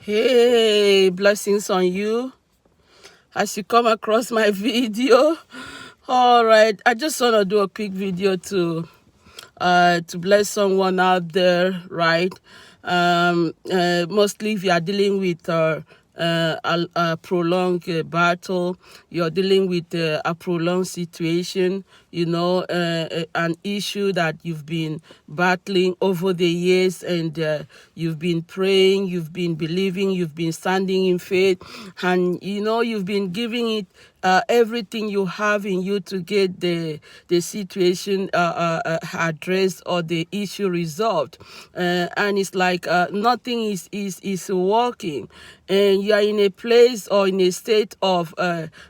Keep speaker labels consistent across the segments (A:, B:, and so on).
A: Hey, blessings on you as you come across my video. All right, I just want to do a quick video to bless someone out there, right? Mostly if you are dealing with a prolonged battle, you're dealing with a prolonged situation, an issue that you've been battling over the years, and you've been praying, you've been believing, you've been standing in faith, and you've been giving it everything you have in you to get the situation addressed or the issue resolved, and it's like nothing is working, and you are in a place or in a state of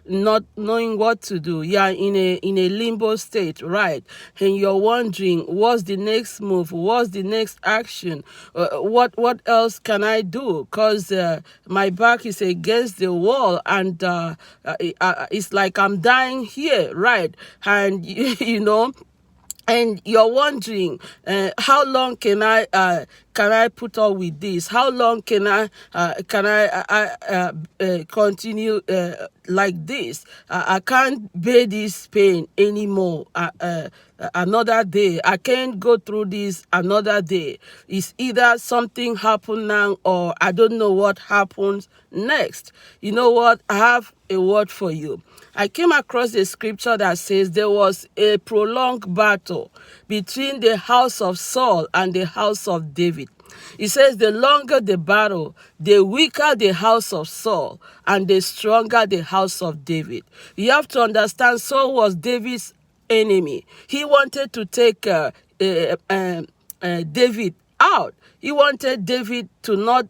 A: not knowing what to do. You are in a limbo state, right? And you're wondering, what's the next move? What's the next action? What else can I do? Because my back is against the wall, and it's like I'm dying here, right? And and you're wondering, how long can I put up with this? How long can I continue like this? I can't bear this pain anymore. Another day, I can't go through this another day. It's either something happen now, or I don't know what happens next. You know what? I have a word for you. I came across a scripture that says there was a prolonged battle between the house of Saul and the house of David. It says the longer the battle, the weaker the house of Saul, and the stronger the house of David. You have to understand, Saul was David's enemy. He wanted to take David out. He wanted David to not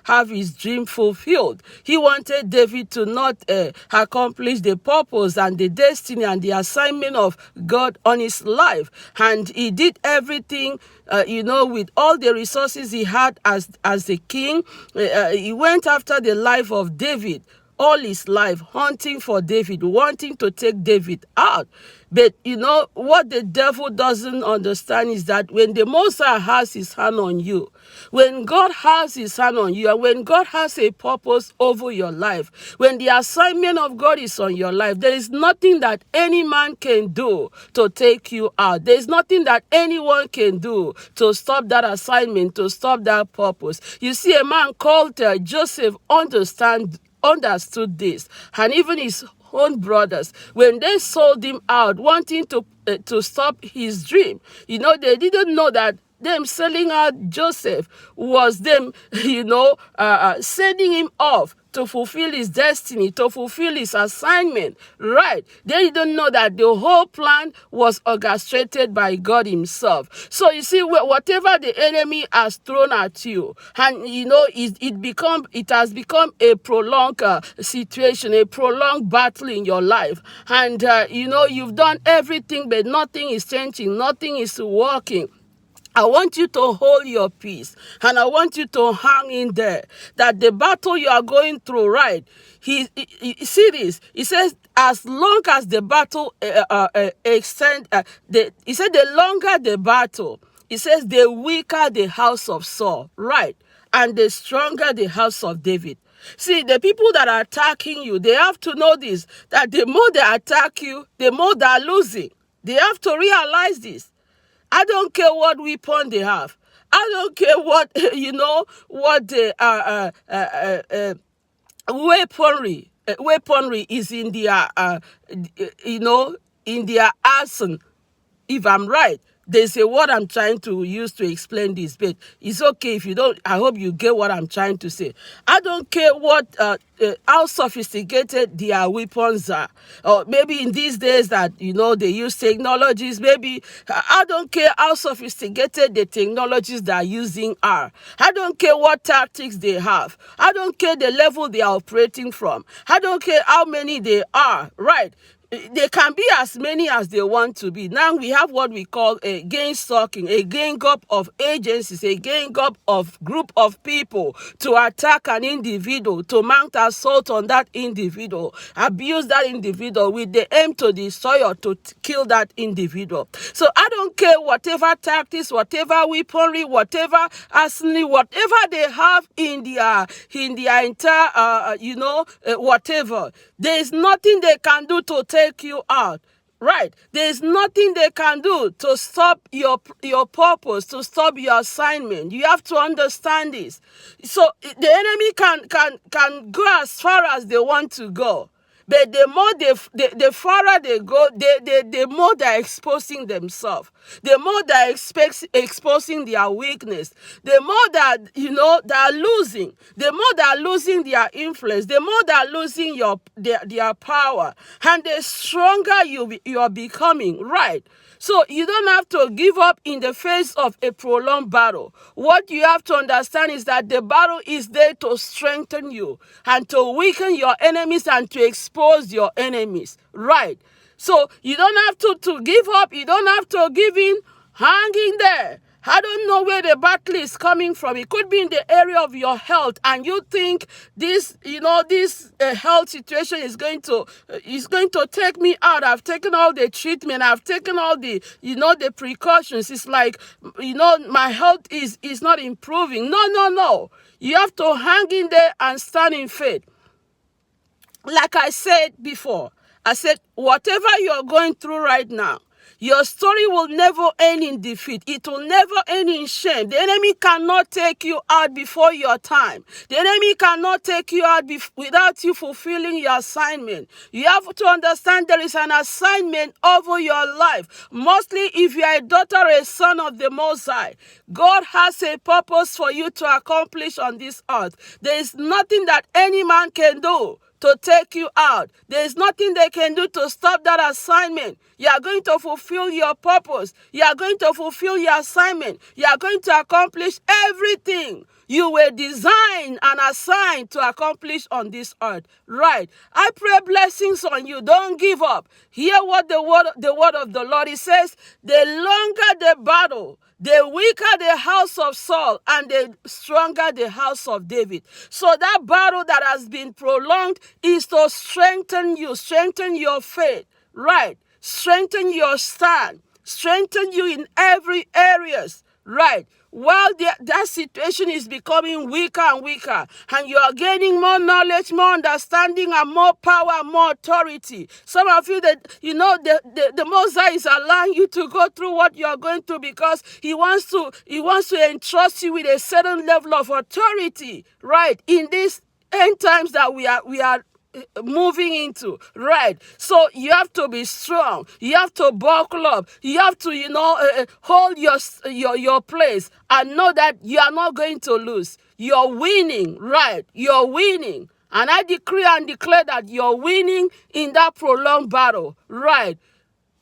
A: have his dream fulfilled. He wanted David to not accomplish the purpose and the destiny and the assignment of God on his life. And he did everything, with all the resources he had as the king. He went after the life of David all his life, hunting for David, wanting to take David out. But what the devil doesn't understand is that when the Most High has his hand on you, when God has his hand on you, and when God has a purpose over your life, when the assignment of God is on your life, there is nothing that any man can do to take you out. There is nothing that anyone can do to stop that assignment, to stop that purpose. You see, a man called Joseph understood this, and even his own brothers, when they sold him out, wanting to stop his dream, they didn't know that them selling out Joseph was them, sending him off to fulfill his destiny, to fulfill his assignment, right? They didn't know that the whole plan was orchestrated by God himself. So you see, whatever the enemy has thrown at you, and it has become a prolonged situation, a prolonged battle in your life, and you've done everything, but nothing is changing, nothing is working. I want you to hold your peace, and I want you to hang in there, that the battle you are going through, right? He see this. He says, as long as the battle extend, he said the longer the battle, he says the weaker the house of Saul, right? And the stronger the house of David. See, the people that are attacking you, they have to know this, that the more they attack you, the more they are losing. They have to realize this. I don't care what weapon they have. I don't care what weaponry is in their in their arsenal. If I'm right, there's a word I'm trying to use to explain this, but it's okay if you don't. I hope you get what I'm trying to say. I don't care what how sophisticated their weapons are, or maybe in these days that they use technologies. Maybe I don't care how sophisticated the technologies they are using are. I don't care what tactics they have. I don't care the level they are operating from. I don't care how many they are. Right? they can be as many as they want to be. Now we have what we call a gang stalking, a gang up of agencies, a gang up of group of people to attack an individual, to mount assault on that individual, abuse that individual with the aim to destroy or to kill that individual. So I don't care whatever tactics, whatever weaponry, whatever arsenal, whatever they have in their entire, whatever. There is nothing they can do to take you out. Right. There is nothing they can do to stop your purpose, to stop your assignment. You have to understand this. So the enemy can go as far as they want to go. But the more the farther they go, the more they're exposing themselves. The more they're exposing their weakness. The more that, they're losing. The more they're losing their influence. The more they're losing their power. And the stronger you are becoming, right? So you don't have to give up in the face of a prolonged battle. What you have to understand is that the battle is there to strengthen you and to weaken your enemies and to expose your enemies. Right. So you don't have to give up. You don't have to give in. Hang in there. I don't know where the battle is coming from. It could be in the area of your health, and you think this health situation is going to take me out. I've taken all the treatment. I've taken all the the precautions. It's like my health is not improving. No. You have to hang in there and stand in faith. Like I said before, I said whatever you're going through right now, your story will never end in defeat. It will never end in shame. The enemy cannot take you out before your time. The enemy cannot take you out without you fulfilling your assignment. You have to understand there is an assignment over your life. Mostly if you are a daughter or a son of the Most High, God has a purpose for you to accomplish on this earth. There is nothing that any man can do to take you out. There is nothing they can do to stop that assignment. You are going to fulfill your purpose. You are going to fulfill your assignment. You are going to accomplish everything you were designed and assigned to accomplish on this earth. Right. I pray blessings on you. Don't give up. Hear what the word of the Lord, it says, the longer the battle, the weaker the house of Saul and the stronger the house of David. So that battle that has been prolonged is to strengthen you, strengthen your faith, right? Strengthen your stand, strengthen you in every areas, right? While that situation is becoming weaker and weaker, and you are gaining more knowledge, more understanding, and more power, and more authority. Some of you that, the Most High is allowing you to go through what you are going through because He wants to entrust you with a certain level of authority, right? In these end times that we are moving into, right? So you have to be strong. You have to buckle up. You have to, hold your place and know that you are not going to lose. You're winning, right? You're winning. And I decree and declare that you're winning in that prolonged battle, right?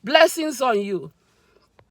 A: Blessings on you.